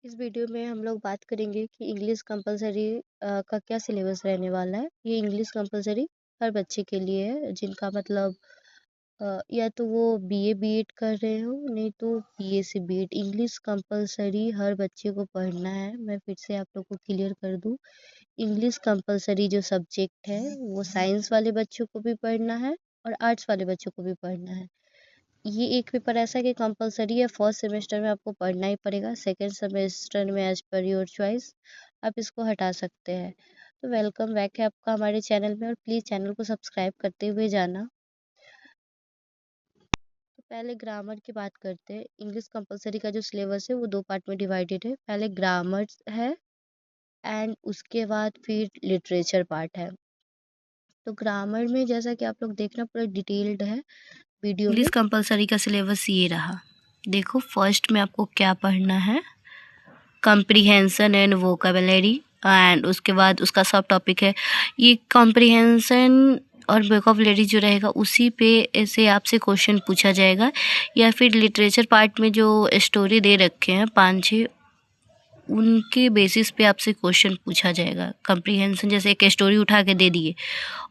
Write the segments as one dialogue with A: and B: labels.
A: इस वीडियो में हम लोग बात करेंगे कि इंग्लिश कंपलसरी का क्या सिलेबस रहने वाला है। ये इंग्लिश कंपलसरी हर बच्चे के लिए है जिनका मतलब या तो वो बीए बीएड कर रहे हो, नहीं तो बीएससी बीएड। इंग्लिश कंपलसरी हर बच्चे को पढ़ना है। मैं फिर से आप लोग को क्लियर कर दूं, इंग्लिश कंपलसरी जो सब्जेक्ट है वो साइंस वाले बच्चों को भी पढ़ना है और आर्ट्स वाले बच्चों को भी पढ़ना है। ये एक पेपर ऐसा है कि कंपलसरी है, फर्स्ट सेमेस्टर में आपको पढ़ना ही पड़ेगा, सेकंड सेमेस्टर में एज पर योर चॉइस आप इसको हटा सकते हैं। तो वेलकम बैक है आपका हमारे चैनल में और प्लीज़ चैनल को सब्सक्राइब करते हुए जाना। तो पहले ग्रामर की बात करते हैं। इंग्लिश कंपलसरी का जो सिलेबस है वो दो पार्ट में डिवाइडेड है। पहले ग्रामर है एंड उसके बाद फिर लिटरेचर पार्ट है। तो ग्रामर में जैसा कि आप लोग देखना पूरा डिटेल्ड है वीडियो में।
B: इंग्लिश कंपलसरी का सिलेबस ये रहा। देखो, फर्स्ट में आपको क्या पढ़ना है, कॉम्प्रिहेंशन एंड वोकेबलरी, एंड उसके बाद उसका सब टॉपिक है ये कॉम्प्रिहेंशन और वोकेबलरी जो रहेगा उसी पे ऐसे आपसे क्वेश्चन पूछा जाएगा, या फिर लिटरेचर पार्ट में जो स्टोरी दे रखे हैं 5-6 उनके बेसिस पे आपसे क्वेश्चन पूछा जाएगा। कॉम्प्रिहेंशन जैसे एक स्टोरी उठा के दे दिए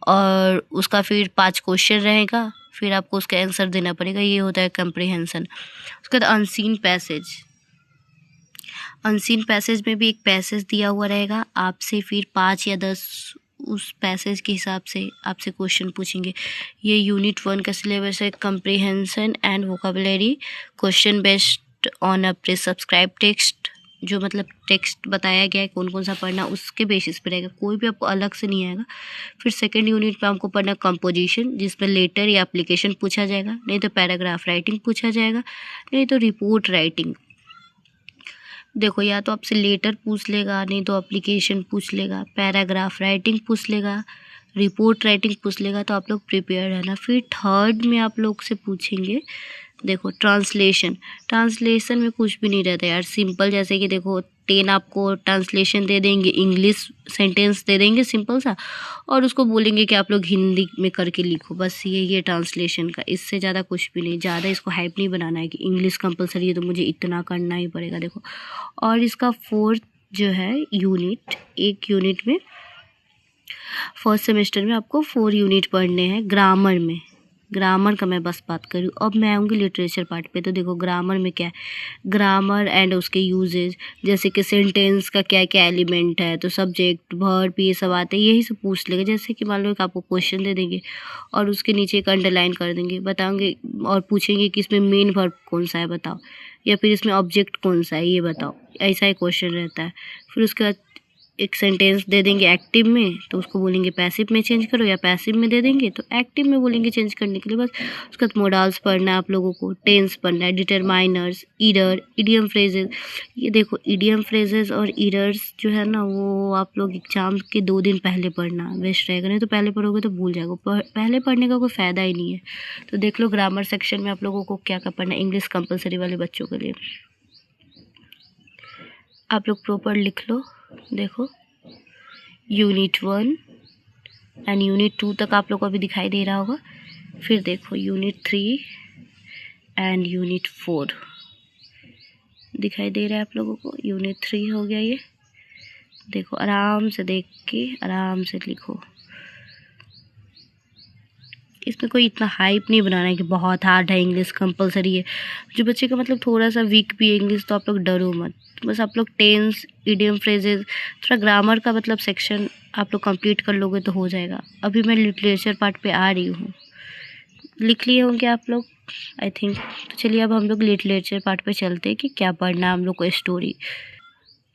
B: और उसका फिर 5 क्वेश्चन रहेगा, फिर आपको उसका आंसर देना पड़ेगा, ये होता है कॉम्प्रिहेंशन। उसके बाद अनसीन पैसेज में भी एक पैसेज दिया हुआ रहेगा, आपसे फिर 5 या 10 उस पैसेज के हिसाब से आपसे क्वेश्चन पूछेंगे। ये यूनिट 1 का सिलेबस है, comprehension and vocabulary, question based on a pre subscribe text, जो मतलब टेक्स्ट बताया गया है कौन कौन सा पढ़ना उसके बेसिस पे रहेगा, कोई भी आपको अलग से नहीं आएगा। फिर सेकंड यूनिट पे आपको पढ़ना कंपोजिशन, जिसमें लेटर या एप्लीकेशन पूछा जाएगा, नहीं तो पैराग्राफ राइटिंग पूछा जाएगा, नहीं तो रिपोर्ट राइटिंग। देखो, या तो आपसे लेटर पूछ लेगा, नहीं तो एप्लीकेशन पूछ लेगा, पैराग्राफ राइटिंग पूछ लेगा, रिपोर्ट राइटिंग पूछ लेगा, तो आप लोग प्रिपेयर रहना। फिर थर्ड में आप लोग से पूछेंगे, देखो ट्रांसलेशन में कुछ भी नहीं रहता यार, सिंपल। जैसे कि देखो 10 आपको ट्रांसलेशन दे देंगे, इंग्लिश सेंटेंस दे देंगे सिंपल सा, और उसको बोलेंगे कि आप लोग हिंदी में करके लिखो, बस ये ट्रांसलेशन का, इससे ज़्यादा कुछ भी नहीं। ज़्यादा इसको हाइप नहीं बनाना है कि इंग्लिश कंपलसरी है तो मुझे इतना करना ही पड़ेगा। देखो, और इसका फोर्थ जो है यूनिट, एक यूनिट में फर्स्ट सेमेस्टर में आपको 4 यूनिट पढ़ने हैं। ग्रामर का मैं बस बात करूँ। अब मैं आऊँगी लिटरेचर पार्ट पे। तो देखो, ग्रामर में क्या है, ग्रामर एंड उसके यूजेज, जैसे कि सेंटेंस का क्या क्या एलिमेंट है, तो सब्जेक्ट वर्ब ये सब आते हैं, यही सब पूछ लेंगे। जैसे कि मान लो कि आपको क्वेश्चन दे देंगे और उसके नीचे एक अंडरलाइन कर देंगे, बताएंगे और पूछेंगे कि इसमें मेन वर्ब कौन सा है बताओ, या फिर इसमें ऑब्जेक्ट कौन सा है ये बताओ, ऐसा ही क्वेश्चन रहता है। फिर उसके बाद एक सेंटेंस दे देंगे एक्टिव में, तो उसको बोलेंगे पैसिव में चेंज करो, या पैसिव में दे देंगे तो एक्टिव में बोलेंगे चेंज करने के लिए, बस। उसके बाद मोडाल्स पढ़ना है आप लोगों को, टेंस पढ़ना है, डिटरमाइनर्स, ईरर, इडियम फ्रेजेस। ये देखो, इडियम फ्रेजेस और ईरर्स जो है ना, वो आप लोग एग्जाम के 2 दिन पहले पढ़ना बेस्ट रहेगा, नहीं तो पहले पढ़ोगे तो भूल जाओगे, पहले पढ़ने का कोई फ़ायदा ही नहीं है। तो देख लो ग्रामर सेक्शन में आप लोगों को क्या क्या पढ़ना है इंग्लिश कंपलसरी वाले बच्चों के लिए। आप लोग प्रॉपर लिख लो। देखो, यूनिट 1 एंड यूनिट 2 तक आप लोग को अभी दिखाई दे रहा होगा। फिर देखो यूनिट 3 एंड यूनिट 4 दिखाई दे रहा है आप लोगों को। यूनिट 3 हो गया ये। देखो, आराम से देख के आराम से लिखो। इसमें कोई इतना हाइप नहीं बनाना है कि बहुत हार्ड है, इंग्लिश कंपलसरी है। जो बच्चे का मतलब थोड़ा सा वीक भी है इंग्लिश, तो आप लोग डरो मत, बस आप लोग टेंस, इडियम फ्रेजेस, थोड़ा ग्रामर का मतलब सेक्शन आप लोग कंप्लीट कर लोगे तो हो जाएगा। अभी मैं लिटरेचर पार्ट पे आ रही हूँ, लिख लिए होंगे आप लोग आई थिंक। तो चलिए अब हम लोग लिटरेचर पार्ट पे चलते हैं कि क्या पढ़ना है हम लोग को। स्टोरी,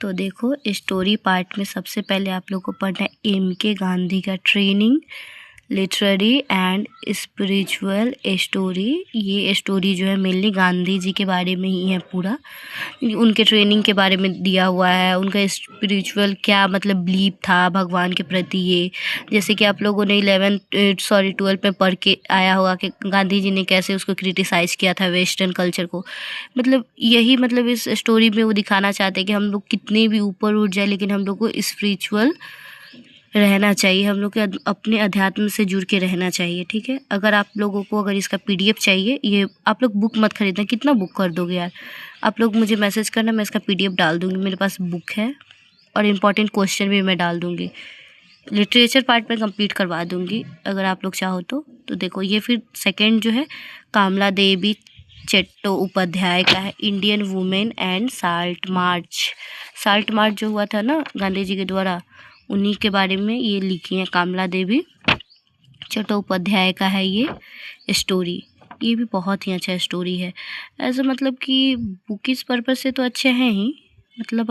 B: तो देखो स्टोरी पार्ट में सबसे पहले आप लोग को पढ़ना है एम.के. गांधी का training, literary and spiritual story. ये स्टोरी जो है मेनली गांधी जी के बारे में ही है पूरा, उनके ट्रेनिंग के बारे में दिया हुआ है, उनका स्पिरिचुअल क्या मतलब बिलीव था भगवान के प्रति। ये जैसे कि आप लोगों ने 12th में पढ़ के आया होगा कि गांधी जी ने कैसे उसको क्रिटिसाइज़ किया था वेस्टर्न कल्चर को। मतलब यही मतलब इस स्टोरी में वो दिखाना चाहते हैं कि हम लोग कितने भी ऊपर उठ जाए लेकिन हम लोग को स्पिरिचुअल रहना चाहिए, हम लोग के अपने अध्यात्म से जुड़ के रहना चाहिए, ठीक है। अगर आप लोगों को अगर इसका PDF चाहिए, ये आप लोग बुक मत खरीदना, कितना बुक कर दोगे यार। आप लोग मुझे मैसेज करना, मैं इसका PDF डाल दूँगी, मेरे पास बुक है और इम्पॉर्टेंट क्वेश्चन भी मैं डाल दूँगी। लिटरेचर पार्ट में कंप्लीट करवा दूँगी अगर आप लोग चाहो तो। देखो ये फिर सेकेंड जो है कामला देवी चट्टोपाध्याय का है, Indian women and salt march. Salt march जो हुआ था ना गांधी जी के द्वारा, उन्हीं के बारे में ये लिखी है। कामला देवी चट्टोपाध्याय का है ये स्टोरी। ये भी बहुत ही अच्छा स्टोरी है। ऐसा मतलब कि बुक इस पर्पज़ से तो अच्छे हैं ही, मतलब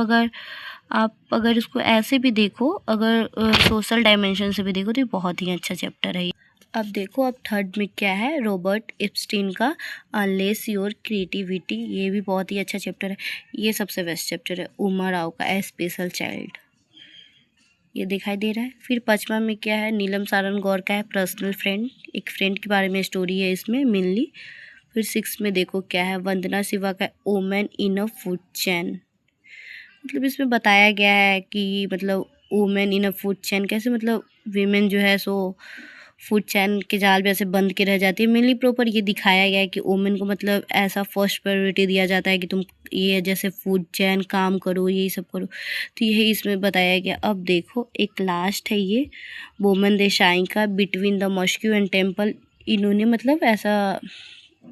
B: अगर इसको ऐसे भी देखो, अगर सोशल डायमेंशन से भी देखो तो ये बहुत ही अच्छा चैप्टर है। अब देखो अब थर्ड में क्या है, रॉबर्ट एप्स्टीन का अनलेस योर क्रिएटिविटी। ये भी बहुत ही अच्छा चैप्टर है, ये सबसे बेस्ट चैप्टर है। उमा राव का ए स्पेशल चाइल्ड, ये दिखाई दे रहा है। फिर पांचवा में क्या है, नीलम सारण गौर का है पर्सनल फ्रेंड, एक फ्रेंड के बारे में स्टोरी है इसमें मेनली। फिर 6 में देखो क्या है, वंदना शिवा का women in a food chain. मतलब इसमें बताया गया है कि मतलब women in a food chain कैसे, मतलब वीमेन जो है सो फूड चैन के जाल में ऐसे बंद के रह जाती है। मेनली प्रॉपर ये दिखाया गया है कि वुमेन को मतलब ऐसा फर्स्ट प्रायोरिटी दिया जाता है कि तुम ये जैसे फूड चैन काम करो, यही सब करो, तो यही इसमें बताया गया। अब देखो एक लास्ट है ये बोमन देसाई का between the mosque and temple. इन्होंने मतलब ऐसा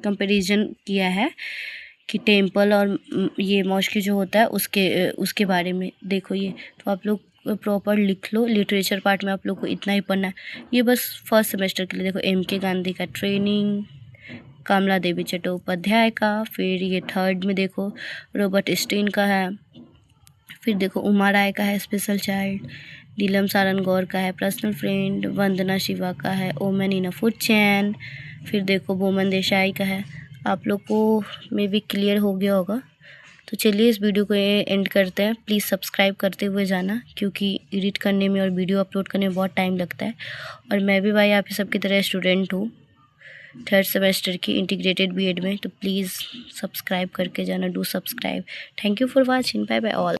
B: कंपैरिजन किया है कि टेम्पल और ये मॉस्क्यू जो होता है उसके बारे में। देखो ये तो आप लोग प्रॉपर लिख लो। लिटरेचर पार्ट में आप लोग को इतना ही पढ़ना है, ये बस फर्स्ट सेमेस्टर के लिए। देखो MK गांधी का ट्रेनिंग, कामला देवी चट्टोपाध्याय का, फिर ये थर्ड में देखो रॉबर्ट एप्स्टीन का है, फिर देखो उमा राय का है स्पेशल चाइल्ड, नीलम सारण गौर का है पर्सनल फ्रेंड, वंदना शिवा का है women in a food chain, फिर देखो बोमन देसाई का है। आप लोग को मे भी क्लियर हो गया होगा। तो चलिए इस वीडियो को एंड करते हैं। प्लीज़ सब्सक्राइब करते हुए जाना, क्योंकि एडिट करने में और वीडियो अपलोड करने में बहुत टाइम लगता है। और मैं भी भाई आप सबकी तरह स्टूडेंट हूँ थर्ड सेमेस्टर की इंटीग्रेटेड BEd में, तो प्लीज़ सब्सक्राइब करके जाना, do subscribe. Thank you for watching, bye bye all.